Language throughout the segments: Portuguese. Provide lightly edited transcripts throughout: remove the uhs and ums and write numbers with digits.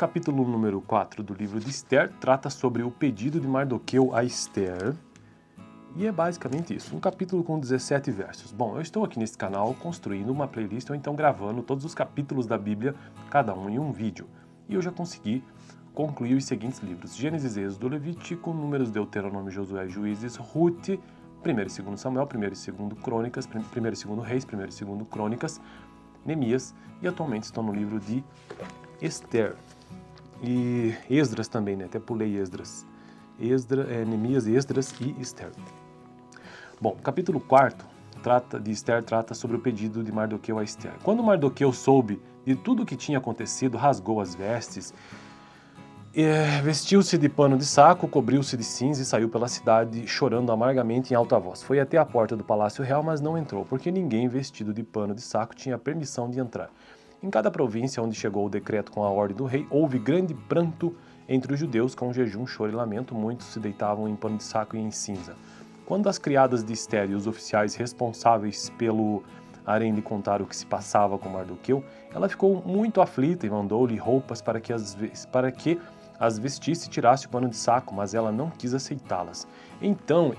capítulo número 4 do livro de Esther trata sobre o pedido de Mardoqueu a Esther. E é basicamente isso, um capítulo com 17 versos. Bom, eu estou aqui nesse canal construindo uma playlist ou então gravando todos os capítulos da Bíblia, cada um em um vídeo. E eu já consegui concluir os seguintes livros: Gênesis, Êxodo, Levítico, Números, Deuteronômio, Josué, Juízes, Ruth, 1 e 2 Samuel, 1 e 2 Crônicas, 1 e 2 Reis, 1 e 2 Crônicas, Neemias, e atualmente estou no livro de Esther. E Esdras também, né? Até pulei Esdras. Neemias, Esdras e Esther. Bom, o capítulo 4 de Esther trata sobre o pedido de Mardoqueu a Esther. Quando Mardoqueu soube de tudo o que tinha acontecido, rasgou as vestes, vestiu-se de pano de saco, cobriu-se de cinza e saiu pela cidade chorando amargamente em alta voz. Foi até a porta do palácio real, mas não entrou, porque ninguém vestido de pano de saco tinha permissão de entrar. Em cada província onde chegou o decreto com a ordem do rei, houve grande pranto entre os judeus, com jejum, choro e lamento. Muitos se deitavam em pano de saco e em cinza. Quando as criadas de Esther e os oficiais responsáveis pelo harém lhe contaram o que se passava com Mardoqueu, ela ficou muito aflita e mandou-lhe roupas para que as vestisse e tirasse o pano de saco, mas ela não quis aceitá-las. Então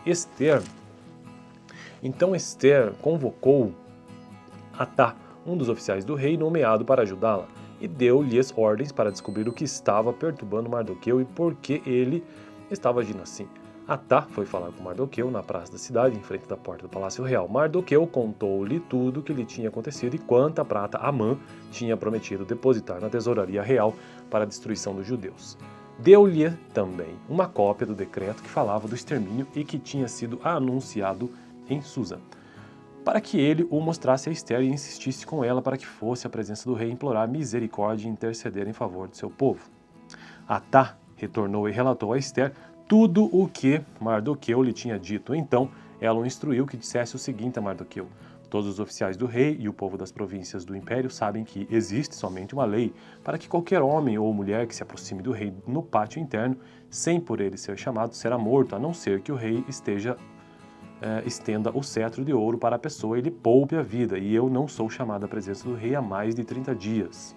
Esther convocou Atá, um dos oficiais do rei, nomeado para ajudá-la, e deu-lhes ordens para descobrir o que estava perturbando Mardoqueu e por que ele estava agindo assim. Atá foi falar com Mardoqueu na praça da cidade, em frente da porta do palácio real. Mardoqueu contou-lhe tudo o que lhe tinha acontecido e quanta prata Amã tinha prometido depositar na tesouraria real para a destruição dos judeus. Deu-lhe também uma cópia do decreto que falava do extermínio e que tinha sido anunciado em Susa, para que ele o mostrasse a Esther e insistisse com ela para que fosse à presença do rei implorar misericórdia e interceder em favor do seu povo. Atá retornou e relatou a Esther tudo o que Mardoqueu lhe tinha dito. Então ela o instruiu que dissesse o seguinte a Mardoqueu: todos os oficiais do rei e o povo das províncias do império sabem que existe somente uma lei para que qualquer homem ou mulher que se aproxime do rei no pátio interno, sem por ele ser chamado, será morto, a não ser que o rei estenda o cetro de ouro para a pessoa e lhe poupe a vida, e eu não sou chamado à presença do rei há mais de 30 dias.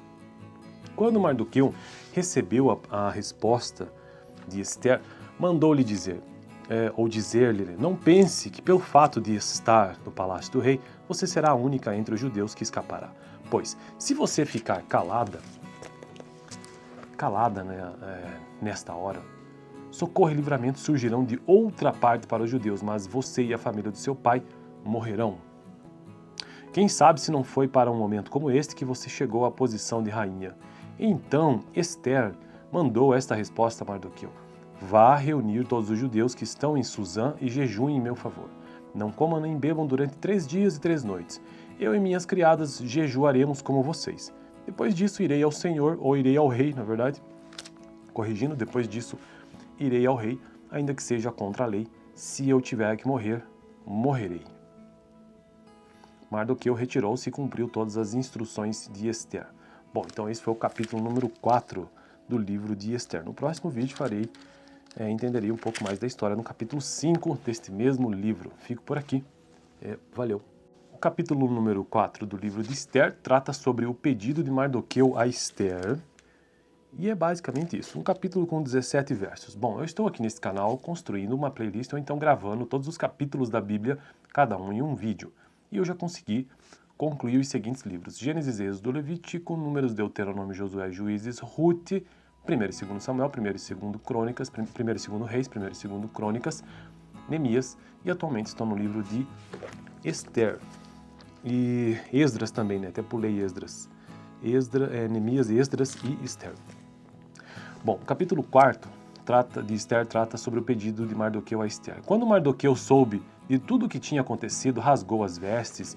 Quando Mardoqueu recebeu a resposta de Esther, mandou-lhe dizer-lhe, não pense que pelo fato de estar no palácio do rei, você será a única entre os judeus que escapará. Pois, se você ficar calada, nesta hora, socorro e livramento surgirão de outra parte para os judeus, mas você e a família do seu pai morrerão. Quem sabe se não foi para um momento como este que você chegou à posição de rainha. Então Esther mandou esta resposta a Mardoqueu: vá reunir todos os judeus que estão em Suzã e jejuem em meu favor. Não comam nem bebam durante 3 dias e 3 noites. Eu e minhas criadas jejuaremos como vocês. Depois disso irei ao Senhor, ou irei ao rei, na verdade. Corrigindo, depois disso irei ao rei, ainda que seja contra a lei. Se eu tiver que morrer, morrerei. Mardoqueu retirou-se e cumpriu todas as instruções de Esther. Bom, então esse foi o capítulo número 4 do livro de Esther. No próximo vídeo entenderei um pouco mais da história no capítulo 5 deste mesmo livro. Fico por aqui. Valeu. O capítulo número 4 do livro de Esther trata sobre o pedido de Mardoqueu a Esther. E é basicamente isso, um capítulo com 17 versos. Bom, eu estou aqui nesse canal construindo uma playlist ou então gravando todos os capítulos da Bíblia, cada um em um vídeo. E eu já consegui concluir os seguintes livros: Gênesis, Êxodo, Levítico, Números, Deuteronômio, Josué, Juízes, Ruth, 1 e 2 Samuel, 1 e 2 Crônicas, 1 e 2 Reis, 1 e 2 Crônicas, Neemias, e atualmente estou no livro de Esther. E Esdras também, né? Até pulei Esdras. Neemias, Esdras e Esther. Bom, o capítulo 4 de Esther trata sobre o pedido de Mardoqueu a Esther. Quando Mardoqueu soube de tudo o que tinha acontecido, rasgou as vestes,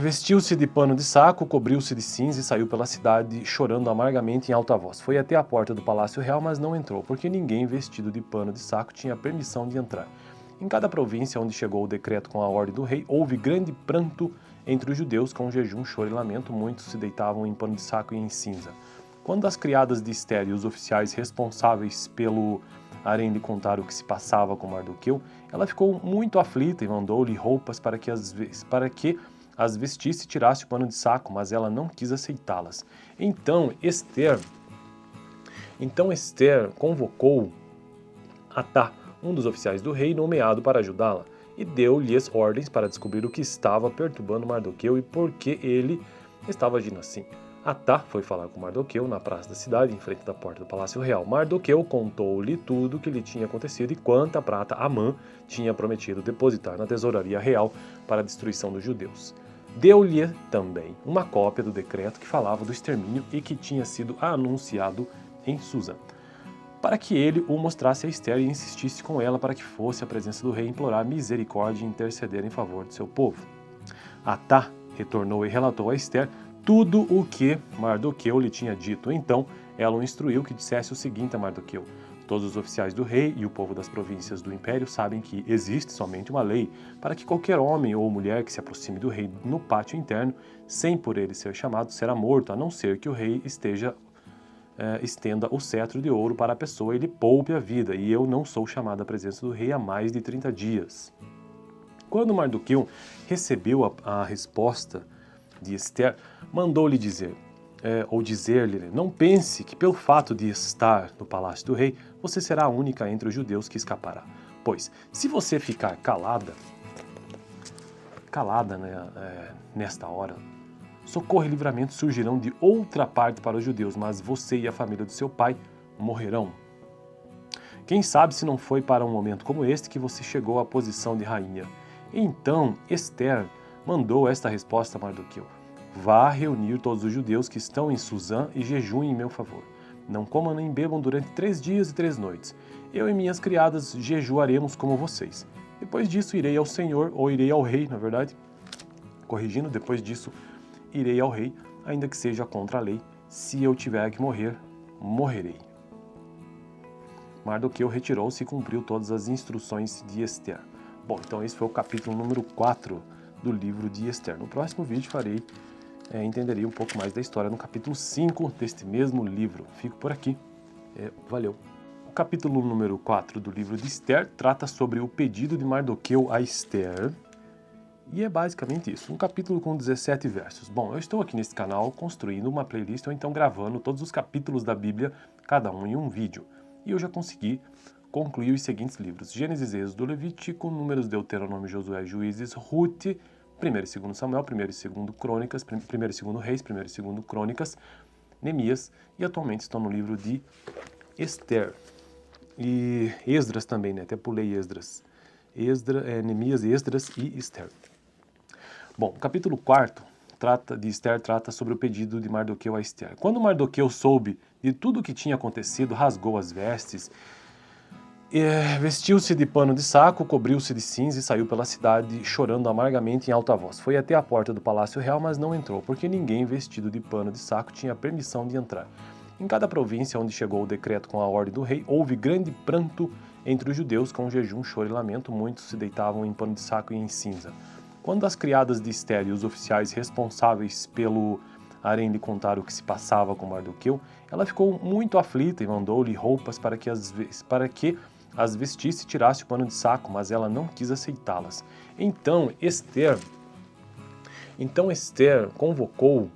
vestiu-se de pano de saco, cobriu-se de cinza e saiu pela cidade chorando amargamente em alta voz. Foi até a porta do palácio real, mas não entrou, porque ninguém vestido de pano de saco tinha permissão de entrar. Em cada província onde chegou o decreto com a ordem do rei, houve grande pranto entre os judeus, com jejum, choro e lamento. Muitos se deitavam em pano de saco e em cinza. Quando as criadas de Esther e os oficiais responsáveis pelo harém lhe contaram o que se passava com Mardoqueu, ela ficou muito aflita e mandou-lhe roupas para que as vestisse e tirasse o pano de saco, mas ela não quis aceitá-las. Então Esther convocou Atá, um dos oficiais do rei nomeado para ajudá-la, e deu-lhes ordens para descobrir o que estava perturbando Mardoqueu e por que ele estava agindo assim. Atá foi falar com Mardoqueu na praça da cidade, em frente da porta do palácio real. Mardoqueu contou-lhe tudo o que lhe tinha acontecido e quanta prata Amã tinha prometido depositar na tesouraria real para a destruição dos judeus. Deu-lhe também uma cópia do decreto que falava do extermínio e que tinha sido anunciado em Susa, para que ele o mostrasse a Esther e insistisse com ela para que fosse à presença do rei implorar misericórdia e interceder em favor de seu povo. Atá retornou e relatou a Esther tudo o que Mardoqueu lhe tinha dito. Então ela o instruiu que dissesse o seguinte a Mardoqueu: todos os oficiais do rei e o povo das províncias do império sabem que existe somente uma lei para que qualquer homem ou mulher que se aproxime do rei no pátio interno, sem por ele ser chamado, será morto, a não ser que o rei estenda o cetro de ouro para a pessoa e lhe poupe a vida, e eu não sou chamado à presença do rei há mais de 30 dias. Quando Mardoqueu recebeu a resposta de Esther, mandou-lhe dizer-lhe, não pense que pelo fato de estar no palácio do rei, você será a única entre os judeus que escapará. Pois, se você ficar calada nesta hora, socorro e livramento surgirão de outra parte para os judeus, mas você e a família do seu pai morrerão. Quem sabe se não foi para um momento como este que você chegou à posição de rainha. Então Esther mandou esta resposta a Mardoqueu: vá reunir todos os judeus que estão em Susã e jejuem em meu favor. Não comam nem bebam durante 3 dias e 3 noites. Eu e minhas criadas jejuaremos como vocês. Depois disso irei ao Senhor, ou irei ao rei, na verdade. Corrigindo, depois disso irei ao rei, ainda que seja contra a lei. Se eu tiver que morrer, morrerei. Mardoqueu retirou-se e cumpriu todas as instruções de Esther. Bom, então esse foi o capítulo número 4 do livro de Esther. No próximo vídeo entenderei um pouco mais da história no capítulo 5 deste mesmo livro. Fico por aqui. Valeu! O capítulo número 4 do livro de Esther trata sobre o pedido de Mardoqueu a Esther. E é basicamente isso, um capítulo com 17 versos. Bom, eu estou aqui nesse canal construindo uma playlist ou então gravando todos os capítulos da Bíblia, cada um em um vídeo. E eu já consegui concluir os seguintes livros: Gênesis, Êxodo, Levítico, Números, Deuteronômio, Josué, Juízes, Ruth, 1 e 2 Samuel, 1 e 2 Crônicas, 1 e 2 Reis, 1 e 2 Crônicas, Neemias, e atualmente estou no livro de Esther. E Esdras também, né? Até pulei Esdras. Neemias, Esdras e Esther. Bom, o capítulo 4 de Esther trata sobre o pedido de Mardoqueu a Esther. Quando Mardoqueu soube de tudo o que tinha acontecido, rasgou as vestes, vestiu-se de pano de saco, cobriu-se de cinza e saiu pela cidade chorando amargamente em alta voz. Foi até a porta do palácio real, mas não entrou, porque ninguém vestido de pano de saco tinha permissão de entrar. Em cada província onde chegou o decreto com a ordem do rei, houve grande pranto entre os judeus, com jejum, choro e lamento. Muitos se deitavam em pano de saco e em cinza. Quando as criadas de Esther e os oficiais responsáveis pelo harém lhe contar o que se passava com Mardoqueu, ela ficou muito aflita e mandou-lhe roupas para que as vestisse e tirasse o pano de saco, mas ela não quis aceitá-las. Então Esther convocou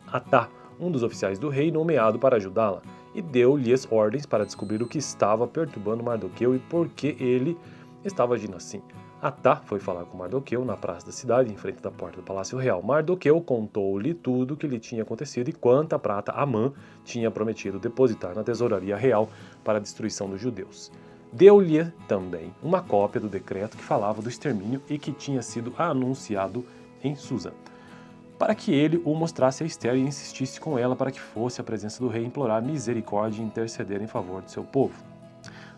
Atá, um dos oficiais do rei nomeado para ajudá-la, e deu-lhes ordens para descobrir o que estava perturbando Mardoqueu e por que ele estava agindo assim. Atá foi falar com Mardoqueu na praça da cidade, em frente da porta do palácio real. Mardoqueu contou-lhe tudo o que lhe tinha acontecido e quanta prata Amã tinha prometido depositar na tesouraria real para a destruição dos judeus. Deu-lhe também uma cópia do decreto que falava do extermínio e que tinha sido anunciado em Susa, para que ele o mostrasse a Esther e insistisse com ela para que fosse à presença do rei implorar misericórdia e interceder em favor de seu povo.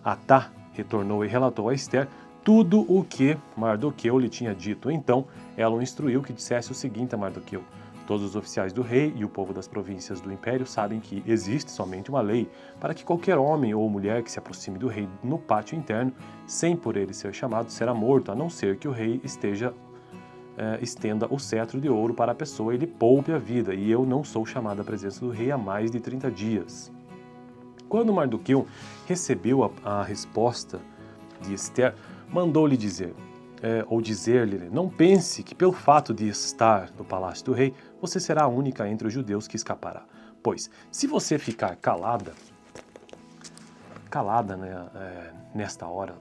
Atá retornou e relatou a Esther tudo o que Mardoqueu lhe tinha dito. Então ela o instruiu que dissesse o seguinte a Mardoqueu: todos os oficiais do rei e o povo das províncias do império sabem que existe somente uma lei para que qualquer homem ou mulher que se aproxime do rei no pátio interno, sem por ele ser chamado, será morto, a não ser que o rei estenda o cetro de ouro para a pessoa e lhe poupe a vida, e eu não sou chamado à presença do rei há mais de 30 dias. Quando Mardoqueu recebeu a resposta de Esther, mandou-lhe ou dizer-lhe, não pense que pelo fato de estar no palácio do rei, você será a única entre os judeus que escapará. Pois, se você ficar calada, né, nesta hora,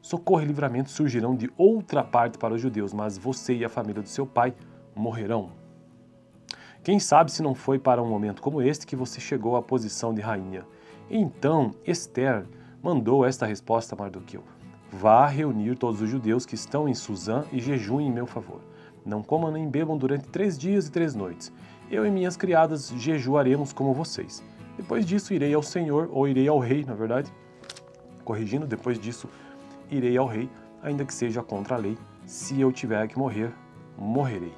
socorro e livramento surgirão de outra parte para os judeus, mas você e a família do seu pai morrerão. Quem sabe se não foi para um momento como este que você chegou à posição de rainha. Então Esther mandou esta resposta a Mardoqueu: vá reunir todos os judeus que estão em Suzã e jejuem em meu favor. Não comam nem bebam durante 3 dias e 3 noites. Eu e minhas criadas jejuaremos como vocês. Depois disso irei ao Senhor, ou irei ao rei, na verdade. Corrigindo, depois disso irei ao rei, ainda que seja contra a lei. Se eu tiver que morrer, morrerei.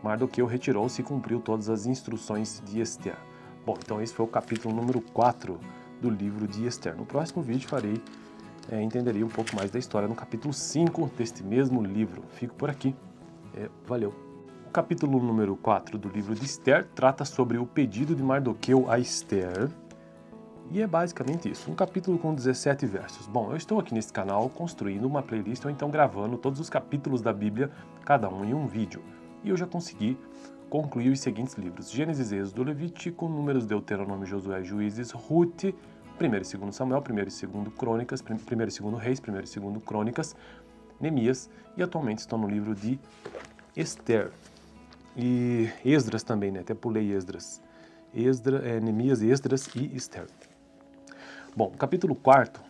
Mardoqueu retirou-se e cumpriu todas as instruções de Esther. Bom, então esse foi o capítulo número 4 do livro de Esther. No próximo vídeo entenderei um pouco mais da história no capítulo 5 deste mesmo livro. Fico por aqui. Valeu! O capítulo número 4 do livro de Esther trata sobre o pedido de Mardoqueu a Esther. E é basicamente isso, um capítulo com 17 versos. Bom, eu estou aqui nesse canal construindo uma playlist ou então gravando todos os capítulos da Bíblia, cada um em um vídeo. E eu já consegui concluir os seguintes livros: Gênesis, Êxodo, Levítico, Números, Deuteronômio, Josué, Juízes, Ruth, 1 e 2 Samuel, 1 e 2 Crônicas, 1 e 2 Reis, 1 e 2 Crônicas, Neemias, e atualmente estou no livro de Esther. E Esdras também, né? Até pulei Esdras. Neemias, Esdras e Esther. Bom, o capítulo 4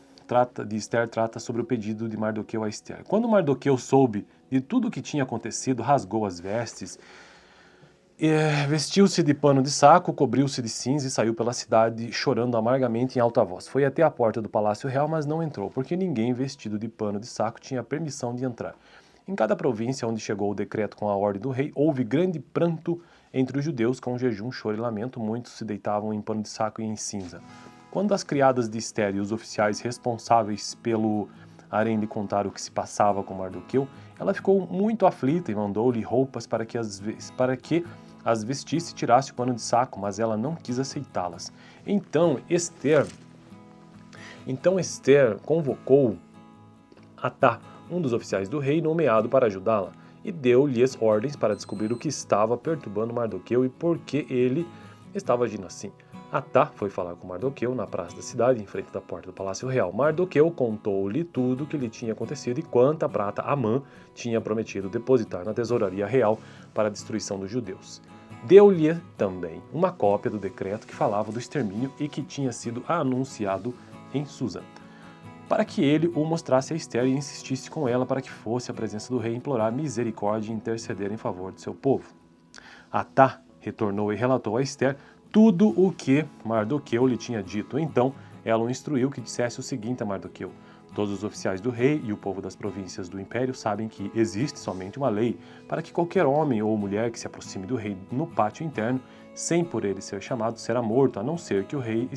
de Esther trata sobre o pedido de Mardoqueu a Esther. Quando Mardoqueu soube de tudo o que tinha acontecido, rasgou as vestes, vestiu-se de pano de saco, cobriu-se de cinza e saiu pela cidade chorando amargamente em alta voz. Foi até a porta do palácio real, mas não entrou, porque ninguém vestido de pano de saco tinha permissão de entrar. Em cada província onde chegou o decreto com a ordem do rei, houve grande pranto entre os judeus, com jejum, choro e lamento. Muitos se deitavam em pano de saco e em cinza. Quando as criadas de Esther e os oficiais responsáveis pelo harém lhe contar o que se passava com Mardoqueu, ela ficou muito aflita e mandou-lhe roupas para que as vestisse e tirasse o pano de saco, mas ela não quis aceitá-las. Então Esther convocou Atá, um dos oficiais do rei, nomeado para ajudá-la, e deu-lhes ordens para descobrir o que estava perturbando Mardoqueu e por que ele estava agindo assim. Atá foi falar com Mardoqueu na praça da cidade, em frente da porta do palácio real. Mardoqueu contou-lhe tudo o que lhe tinha acontecido e quanta prata Amã tinha prometido depositar na tesouraria real para a destruição dos judeus. Deu-lhe também uma cópia do decreto que falava do extermínio e que tinha sido anunciado em Suzã, para que ele o mostrasse a Esther e insistisse com ela para que fosse à presença do rei implorar misericórdia e interceder em favor do seu povo. Atá retornou e relatou a Esther tudo o que Mardoqueu lhe tinha dito. Então ela o instruiu que dissesse o seguinte a Mardoqueu: todos os oficiais do rei e o povo das províncias do império sabem que existe somente uma lei para que qualquer homem ou mulher que se aproxime do rei no pátio interno, sem por ele ser chamado, será morto, a não ser que o rei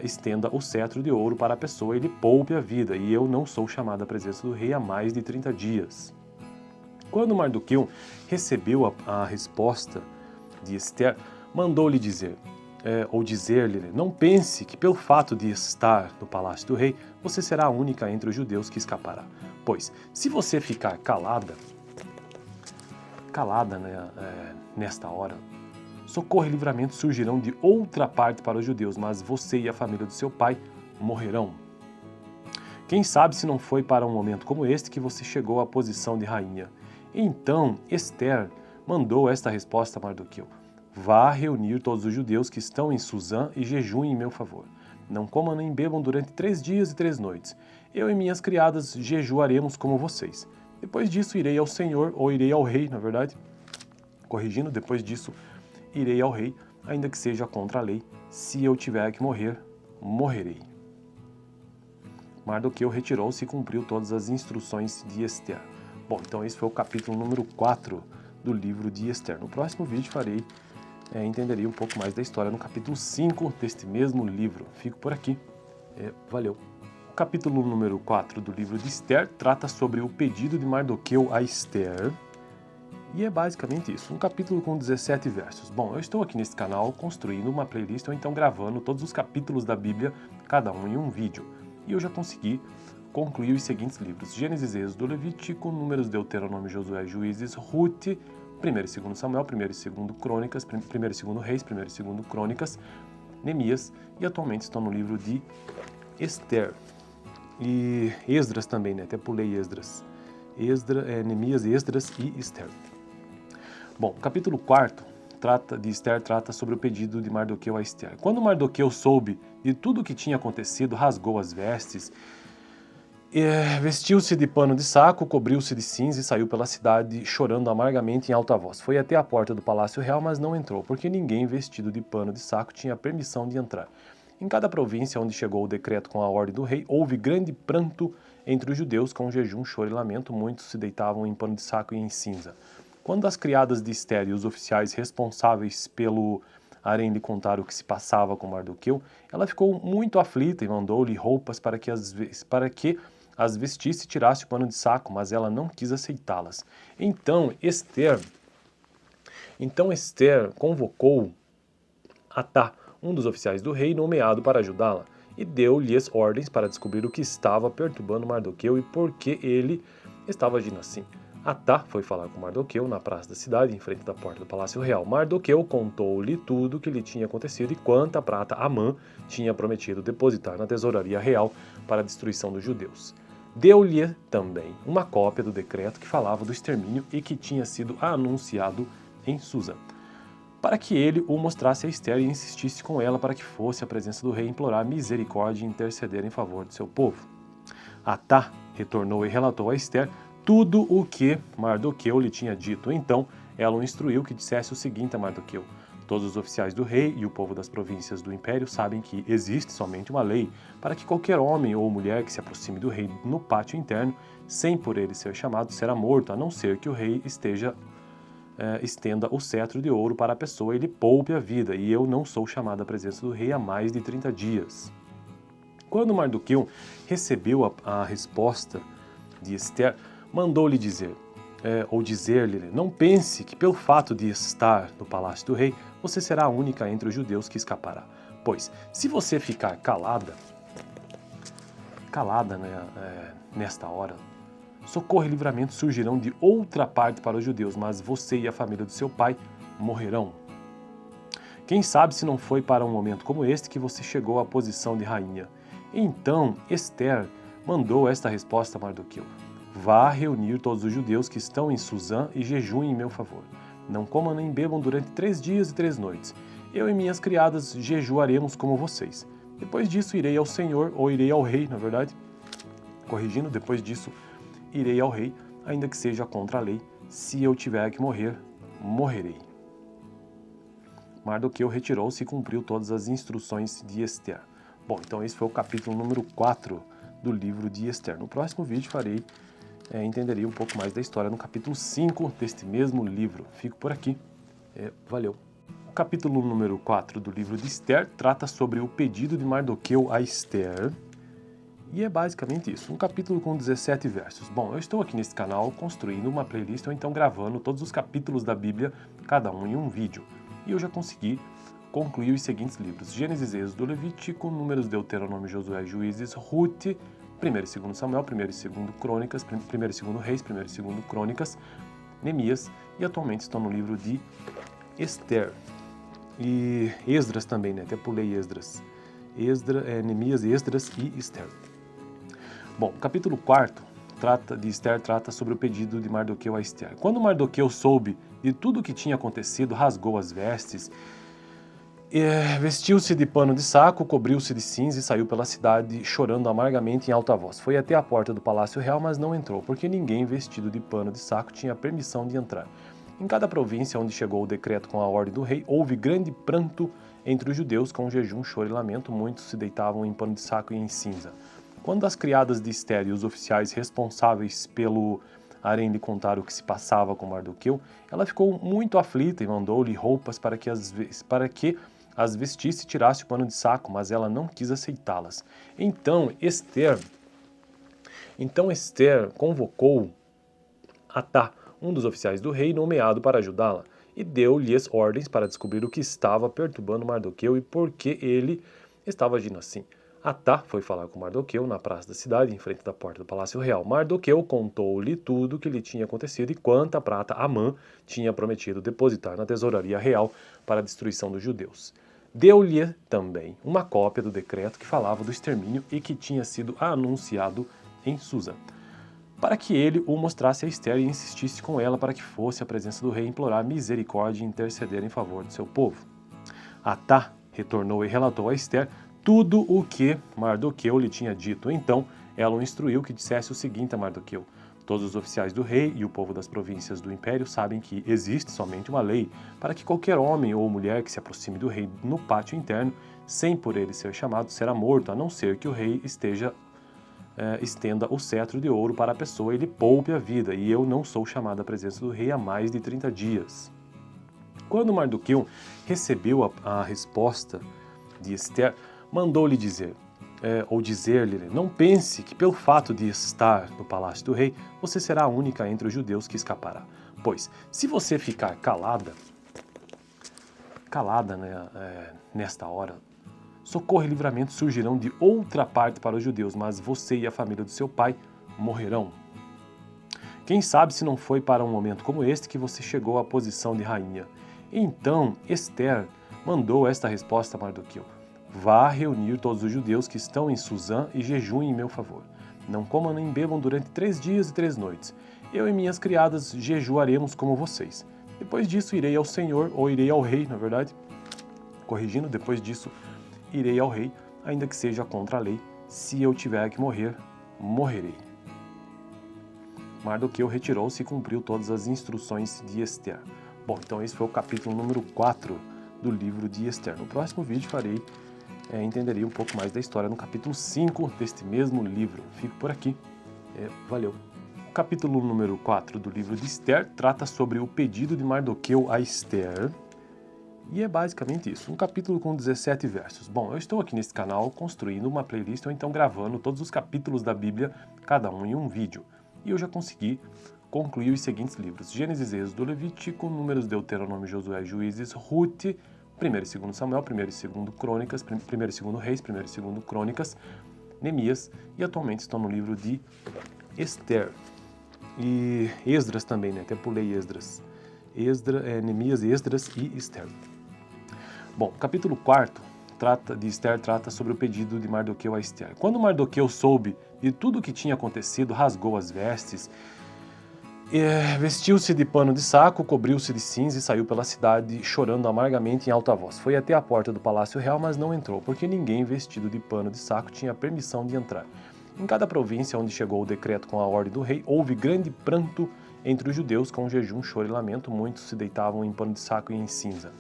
estenda o cetro de ouro para a pessoa e lhe poupe a vida, e eu não sou chamado à presença do rei há mais de 30 dias. Quando Mardoqueu recebeu a resposta de Esther, mandou-lhe dizer, ou dizer-lhe, não pense que pelo fato de estar no palácio do rei, você será a única entre os judeus que escapará. Pois, se você ficar calada, né, nesta hora, socorro e livramento surgirão de outra parte para os judeus, mas você e a família do seu pai morrerão. Quem sabe se não foi para um momento como este que você chegou à posição de rainha. Então Esther mandou esta resposta a Mardoqueu: vá reunir todos os judeus que estão em Suzã e jejuem em meu favor. Não comam nem bebam durante 3 dias e 3 noites. Eu e minhas criadas jejuaremos como vocês. Depois disso irei ao Senhor, ou irei ao rei, na verdade. Corrigindo, depois disso irei ao rei, ainda que seja contra a lei. Se eu tiver que morrer, morrerei. Mardoqueu retirou-se e cumpriu todas as instruções de Esther. Bom, então esse foi o capítulo número 4 do livro de Esther. No próximo vídeo entenderei um pouco mais da história no capítulo 5 deste mesmo livro. Fico por aqui. Valeu! O capítulo número 4 do livro de Esther trata sobre o pedido de Mardoqueu a Esther. E é basicamente isso, um capítulo com 17 versos. Bom, eu estou aqui nesse canal construindo uma playlist ou então gravando todos os capítulos da Bíblia, cada um em um vídeo. E eu já consegui concluir os seguintes livros: Gênesis, Êxodo, Levítico, Números, Deuteronômio, Josué, Juízes, Rute, 1º e 2º Samuel, 1º e 2º Crônicas, 1º e 2º Reis, 1º e 2º Crônicas, Neemias, e atualmente estão no livro de Esther. E Esdras também, né? Até pulei Esdras. Neemias, Esdras e Esther. Bom, o capítulo 4 de Esther trata sobre o pedido de Mardoqueu a Esther. Quando Mardoqueu soube de tudo o que tinha acontecido, rasgou as vestes, vestiu-se de pano de saco, cobriu-se de cinza e saiu pela cidade chorando amargamente em alta voz. Foi até a porta do palácio real, mas não entrou, porque ninguém vestido de pano de saco tinha permissão de entrar. Em cada província onde chegou o decreto com a ordem do rei, houve grande pranto entre os judeus, com jejum, choro e lamento. Muitos se deitavam em pano de saco e em cinza. Quando as criadas de Esther e os oficiais responsáveis pelo harém lhe contar o que se passava com Mardoqueu, ela ficou muito aflita e mandou-lhe roupas para que as vestisse e tirasse o pano de saco, mas ela não quis aceitá-las. Então Esther convocou Atá, um dos oficiais do rei, nomeado para ajudá-la, e deu-lhes ordens para descobrir o que estava perturbando Mardoqueu e por que ele estava agindo assim. Atá foi falar com Mardoqueu na praça da cidade, em frente da porta do palácio real. Mardoqueu contou-lhe tudo o que lhe tinha acontecido e quanta prata Amã tinha prometido depositar na tesouraria real para a destruição dos judeus. Deu-lhe também uma cópia do decreto que falava do extermínio e que tinha sido anunciado em Susa, para que ele o mostrasse a Esther e insistisse com ela para que fosse à presença do rei implorar misericórdia e interceder em favor de seu povo. Atá retornou e relatou a Esther tudo o que Mardoqueu lhe tinha dito. Então ela o instruiu que dissesse o seguinte a Mardoqueu: todos os oficiais do rei e o povo das províncias do império sabem que existe somente uma lei para que qualquer homem ou mulher que se aproxime do rei no pátio interno, sem por ele ser chamado, será morto, a não ser que o rei estenda o cetro de ouro para a pessoa e lhe poupe a vida, e eu não sou chamado à presença do rei há mais de 30 dias. Quando Mardoqueu recebeu a resposta de Esther, mandou-lhe dizer-lhe: não pense que pelo fato de estar no palácio do rei, você será a única entre os judeus que escapará. Pois, se você ficar calada, nesta hora, socorro e livramento surgirão de outra parte para os judeus, mas você e a família do seu pai morrerão. Quem sabe se não foi para um momento como este que você chegou à posição de rainha. Então Esther mandou esta resposta a Mardoqueu: vá reunir todos os judeus que estão em Susã e jejuem em meu favor. Não comam nem bebam durante 3 dias e 3 noites. Eu e minhas criadas jejuaremos como vocês. Depois disso irei ao Senhor, ou irei ao rei, na verdade. Corrigindo, depois disso irei ao rei, ainda que seja contra a lei. Se eu tiver que morrer, morrerei. Mardoqueu retirou-se e cumpriu todas as instruções de Esther. Bom, então esse foi o capítulo número 4 do livro de Esther. No próximo vídeo entenderia um pouco mais da história no capítulo 5 deste mesmo livro. Fico por aqui. Valeu! O capítulo número 4 do livro de Esther trata sobre o pedido de Mardoqueu a Esther. E é basicamente isso, um capítulo com 17 versos. Bom, eu estou aqui nesse canal construindo uma playlist, ou então gravando todos os capítulos da Bíblia, cada um em um vídeo. E eu já consegui concluir os seguintes livros: Gênesis, Êxodo, Levítico, Números, Deuteronômio, Josué, Juízes, Rute, 1º e 2º Samuel, 1º e 2º Crônicas, 1º e 2º Reis, 1º e 2º Crônicas, Neemias, e atualmente estão no livro de Esther. E Esdras também, né? Até pulei Esdras. Neemias, Esdras e Esther. Bom, o capítulo 4 de Esther trata sobre o pedido de Mardoqueu a Esther. Quando Mardoqueu soube de tudo o que tinha acontecido, rasgou as vestes, vestiu-se de pano de saco, cobriu-se de cinza e saiu pela cidade chorando amargamente em alta voz. Foi até a porta do palácio real, mas não entrou, porque ninguém vestido de pano de saco tinha permissão de entrar. Em cada província onde chegou o decreto com a ordem do rei, houve grande pranto entre os judeus, com jejum, choro e lamento. Muitos se deitavam em pano de saco e em cinza. Quando as criadas de Esther e os oficiais responsáveis pelo harém lhe contar o que se passava com Mardoqueu, ela ficou muito aflita e mandou-lhe roupas para que as vestisse e tirasse o pano de saco, mas ela não quis aceitá-las. Então Esther convocou Atá, um dos oficiais do rei, nomeado para ajudá-la, e deu-lhes ordens para descobrir o que estava perturbando Mardoqueu e por que ele estava agindo assim. Atá foi falar com Mardoqueu na praça da cidade, em frente da porta do palácio real. Mardoqueu contou-lhe tudo o que lhe tinha acontecido e quanta prata Amã tinha prometido depositar na tesouraria real para a destruição dos judeus. Deu-lhe também uma cópia do decreto que falava do extermínio e que tinha sido anunciado em Susa, para que ele o mostrasse a Ester e insistisse com ela para que fosse à presença do rei implorar misericórdia e interceder em favor do seu povo. Atá retornou e relatou a Ester tudo o que Mardoqueu lhe tinha dito. Então ela o instruiu que dissesse o seguinte a Mardoqueu: todos os oficiais do rei e o povo das províncias do império sabem que existe somente uma lei para que qualquer homem ou mulher que se aproxime do rei no pátio interno, sem por ele ser chamado, será morto, a não ser que o rei estenda o cetro de ouro para a pessoa e lhe poupe a vida, e eu não sou chamado à presença do rei há mais de 30 dias. Quando Mardoqueu recebeu a resposta de Ester, mandou-lhe dizer-lhe, não pense que pelo fato de estar no palácio do rei, você será a única entre os judeus que escapará. Pois, se você ficar calada, nesta hora, socorro e livramento surgirão de outra parte para os judeus, mas você e a família do seu pai morrerão. Quem sabe se não foi para um momento como este que você chegou à posição de rainha. Então Ester mandou esta resposta a Mardoqueu: vá reunir todos os judeus que estão em Susã e jejuem em meu favor. Não comam nem bebam durante 3 dias e 3 noites. Eu e minhas criadas jejuaremos como vocês. Depois disso irei ao Senhor, ou irei ao rei, na verdade. Corrigindo, depois disso irei ao rei, ainda que seja contra a lei. Se eu tiver que morrer, morrerei. Mardoqueu retirou-se e cumpriu todas as instruções de Ester. Bom, então esse foi o capítulo número 4 do livro de Ester. No próximo vídeo entenderia um pouco mais da história no capítulo 5 deste mesmo livro. Fico por aqui. Valeu. O capítulo número 4 do livro de Ester trata sobre o pedido de Mardoqueu a Ester. E é basicamente isso, um capítulo com 17 versos. Bom, eu estou aqui nesse canal construindo uma playlist ou então gravando todos os capítulos da Bíblia, cada um em um vídeo. E eu já consegui concluir os seguintes livros: Gênesis, Êxodo, Levítico, Números, Deuteronômio, Josué, Juízes, Rute, 1 e 2 Samuel, 1 e 2 Crônicas, 1 e 2 Reis, 1 e 2 Crônicas, Neemias, e atualmente estou no livro de Ester. E Esdras também, né? Até pulei Esdras. Neemias, Esdras e Ester. Bom, o capítulo 4 de Ester trata sobre o pedido de Mardoqueu a Ester. Quando Mardoqueu soube de tudo o que tinha acontecido, rasgou as vestes, vestiu-se de pano de saco, cobriu-se de cinza e saiu pela cidade chorando amargamente em alta voz. Foi até a porta do palácio real, mas não entrou, porque ninguém vestido de pano de saco tinha permissão de entrar. Em cada província onde chegou o decreto com a ordem do rei, houve grande pranto entre os judeus, com jejum, choro e lamento. Muitos se deitavam em pano de saco e em cinza.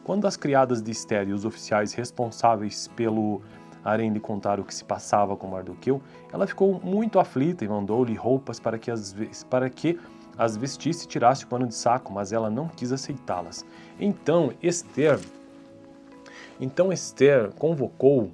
Quando as criadas de Ester e os oficiais responsáveis pelo harém lhe contar o que se passava com Mardoqueu, ela ficou muito aflita e mandou-lhe roupas para que as vestisse e tirasse o pano de saco, mas ela não quis aceitá-las. Então Ester convocou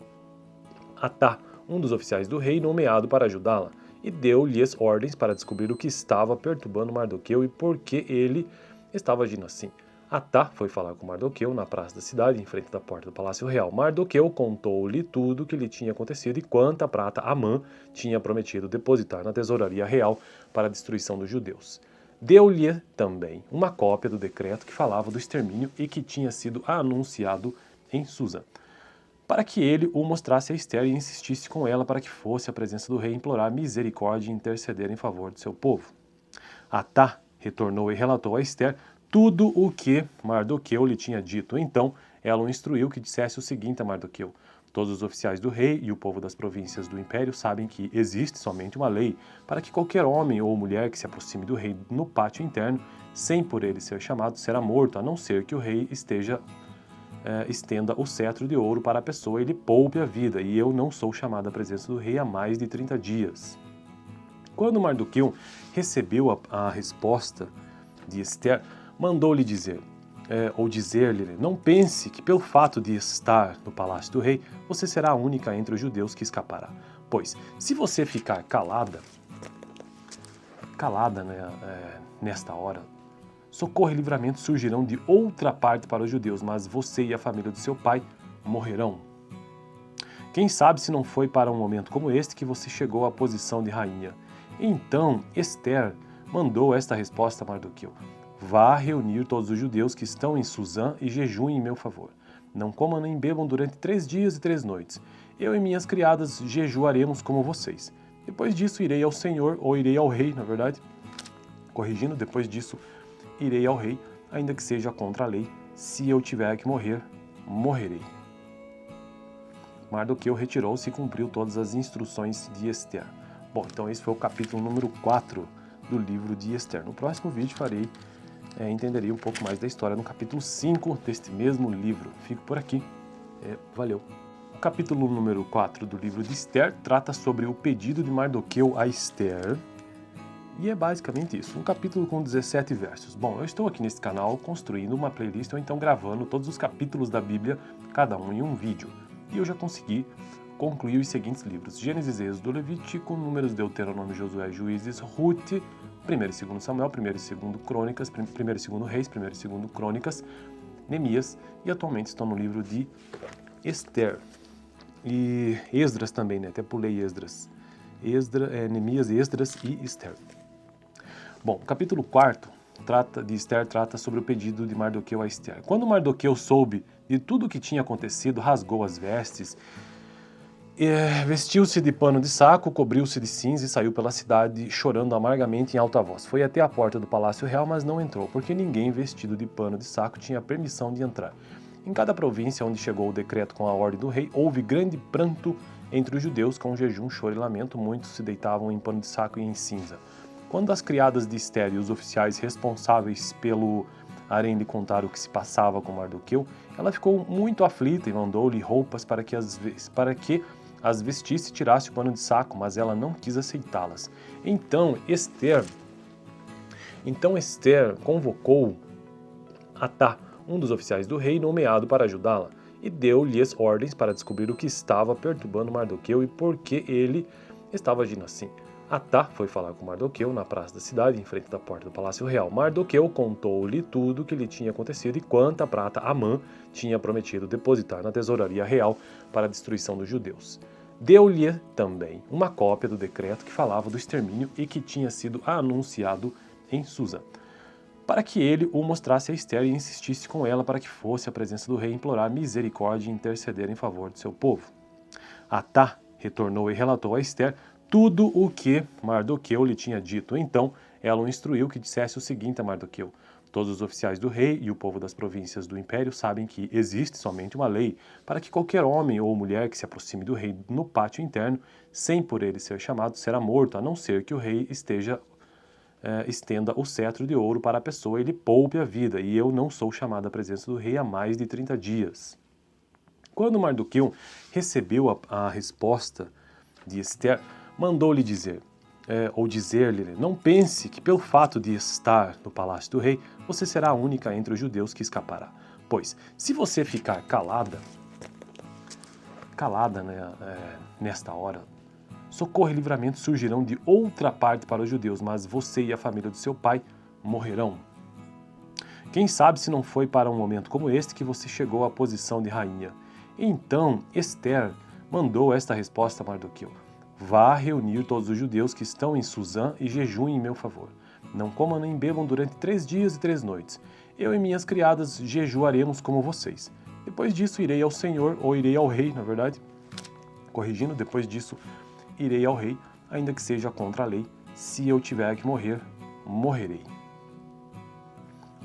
Atá, um dos oficiais do rei, nomeado para ajudá-la, e deu-lhes ordens para descobrir o que estava perturbando Mardoqueu e por que ele estava agindo assim. Atá foi falar com Mardoqueu na praça da cidade, em frente da porta do palácio real. Mardoqueu contou-lhe tudo o que lhe tinha acontecido e quanta prata Amã tinha prometido depositar na tesouraria real para a destruição dos judeus. Deu-lhe também uma cópia do decreto que falava do extermínio e que tinha sido anunciado em Susa, para que ele o mostrasse a Ester e insistisse com ela para que fosse à presença do rei implorar misericórdia e interceder em favor do seu povo. Atá retornou e relatou a Ester tudo o que Mardoqueu lhe tinha dito. Então ela o instruiu que dissesse o seguinte a Mardoqueu: todos os oficiais do rei e o povo das províncias do império sabem que existe somente uma lei para que qualquer homem ou mulher que se aproxime do rei no pátio interno, sem por ele ser chamado, será morto, a não ser que o rei estenda o cetro de ouro para a pessoa e lhe poupe a vida, e eu não sou chamado à presença do rei há mais de 30 dias. Quando Mardoqueu recebeu a resposta de Ester, mandou-lhe dizer-lhe, não pense que pelo fato de estar no palácio do rei, você será a única entre os judeus que escapará. Pois, se você ficar calada, nesta hora, socorro e livramento surgirão de outra parte para os judeus, mas você e a família do seu pai morrerão. Quem sabe se não foi para um momento como este que você chegou à posição de rainha. Então Esther mandou esta resposta a Mardoqueu: vá reunir todos os judeus que estão em Suzã e jejuem em meu favor. Não comam nem bebam durante 3 dias e 3 noites. Eu e minhas criadas jejuaremos como vocês. Depois disso irei ao Senhor, ou irei ao rei, na verdade. Corrigindo, depois disso irei ao rei, ainda que seja contra a lei. Se eu tiver que morrer, morrerei. Mardoqueu retirou-se e cumpriu todas as instruções de Esther. Bom, então esse foi o capítulo número 4 do livro de Esther. No próximo vídeo entenderia um pouco mais da história no capítulo 5 deste mesmo livro. Fico por aqui. Valeu! O capítulo número 4 do livro de Esther trata sobre o pedido de Mardoqueu a Esther. E é basicamente isso, um capítulo com 17 versos. Bom, eu estou aqui neste canal construindo uma playlist ou então gravando todos os capítulos da Bíblia, cada um em um vídeo. E eu já consegui concluir os seguintes livros: Gênesis, Êxodo, Levítico, Números, Deuteronômio, Josué, Juízes, Ruth, 1 e 2 Samuel, 1 e 2 Crônicas, 1 e 2 Reis, 1 e 2 Crônicas, Neemias, e atualmente estou no livro de Esther. E Esdras também, né? Até pulei Esdras. Neemias, Esdras e Esther. Bom, o capítulo 4 de Esther trata sobre o pedido de Mardoqueu a Esther. Quando Mardoqueu soube de tudo o que tinha acontecido, rasgou as vestes, vestiu-se de pano de saco, cobriu-se de cinza e saiu pela cidade chorando amargamente em alta voz. Foi até a porta do palácio real, mas não entrou, porque ninguém vestido de pano de saco tinha permissão de entrar. Em cada província onde chegou o decreto com a ordem do rei, houve grande pranto entre os judeus, com jejum, choro e lamento. Muitos se deitavam em pano de saco e em cinza. Quando as criadas de Esther e os oficiais responsáveis pelo harém lhe contar o que se passava com Mardoqueu, ela ficou muito aflita e mandou-lhe roupas para que as vestisse e tirasse o pano de saco, mas ela não quis aceitá-las. Então Esther convocou Atá, um dos oficiais do rei, nomeado para ajudá-la, e deu-lhes ordens para descobrir o que estava perturbando Mardoqueu e por que ele estava agindo assim. Atá foi falar com Mardoqueu na praça da cidade, em frente da porta do palácio real. Mardoqueu contou-lhe tudo o que lhe tinha acontecido e quanta prata Amã tinha prometido depositar na tesouraria real para a destruição dos judeus. Deu-lhe também uma cópia do decreto que falava do extermínio e que tinha sido anunciado em Suzã, para que ele o mostrasse a Esther e insistisse com ela para que fosse à presença do rei implorar misericórdia e interceder em favor do seu povo. Atá retornou e relatou a Esther tudo o que Mardoqueu lhe tinha dito. Então ela o instruiu que dissesse o seguinte a Mardoqueu: todos os oficiais do rei e o povo das províncias do império sabem que existe somente uma lei para que qualquer homem ou mulher que se aproxime do rei no pátio interno, sem por ele ser chamado, será morto, a não ser que o rei estenda o cetro de ouro para a pessoa e lhe poupe a vida, e eu não sou chamado à presença do rei há mais de 30 dias. Quando Mardoqueu recebeu a resposta de Esther, mandou-lhe dizer-lhe, não pense que pelo fato de estar no palácio do rei, você será a única entre os judeus que escapará. Pois, se você ficar calada, nesta hora, socorro e livramento surgirão de outra parte para os judeus, mas você e a família do seu pai morrerão. Quem sabe se não foi para um momento como este que você chegou à posição de rainha. Então Esther mandou esta resposta a Mardoqueu: vá reunir todos os judeus que estão em Suzã e jejuem em meu favor. Não comam nem bebam durante 3 dias e 3 noites. Eu e minhas criadas jejuaremos como vocês. Depois disso irei ao Senhor, ou irei ao rei, na verdade. Corrigindo, depois disso irei ao rei, ainda que seja contra a lei. Se eu tiver que morrer, morrerei.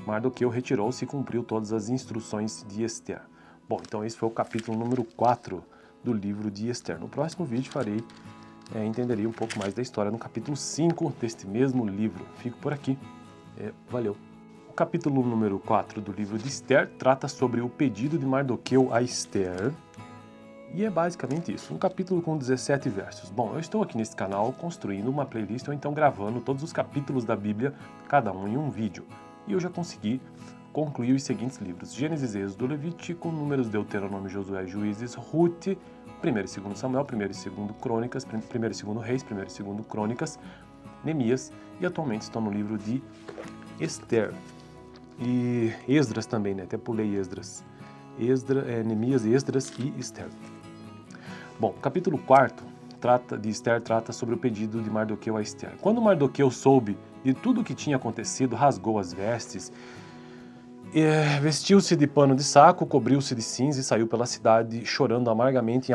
Mardoqueu retirou-se e cumpriu todas as instruções de Esther. Bom, então esse foi o capítulo número 4 do livro de Esther. No próximo vídeo entenderia um pouco mais da história no capítulo 5 deste mesmo livro. Fico por aqui. Valeu! O capítulo número 4 do livro de Esther trata sobre o pedido de Mardoqueu a Esther. E é basicamente isso, um capítulo com 17 versos. Bom, eu estou aqui neste canal construindo uma playlist ou então gravando todos os capítulos da Bíblia, cada um em um vídeo. E eu já consegui concluir os seguintes livros: Gênesis, Êxodo, Levítico, Números, Deuteronômio, Josué, Juízes, Ruth, 1 e 2 Samuel, 1 e 2 Crônicas, 1 e 2 Reis, 1 e 2 Crônicas, Neemias, e atualmente estou no livro de Esther. E Esdras também, né? Até pulei Esdras. Neemias, Esdras e Esther. Bom, o capítulo 4 de Esther trata sobre o pedido de Mardoqueu a Esther. Quando Mardoqueu soube de tudo o que tinha acontecido, rasgou as vestes, vestiu-se de pano de saco, cobriu-se de cinza e saiu pela cidade chorando amargamente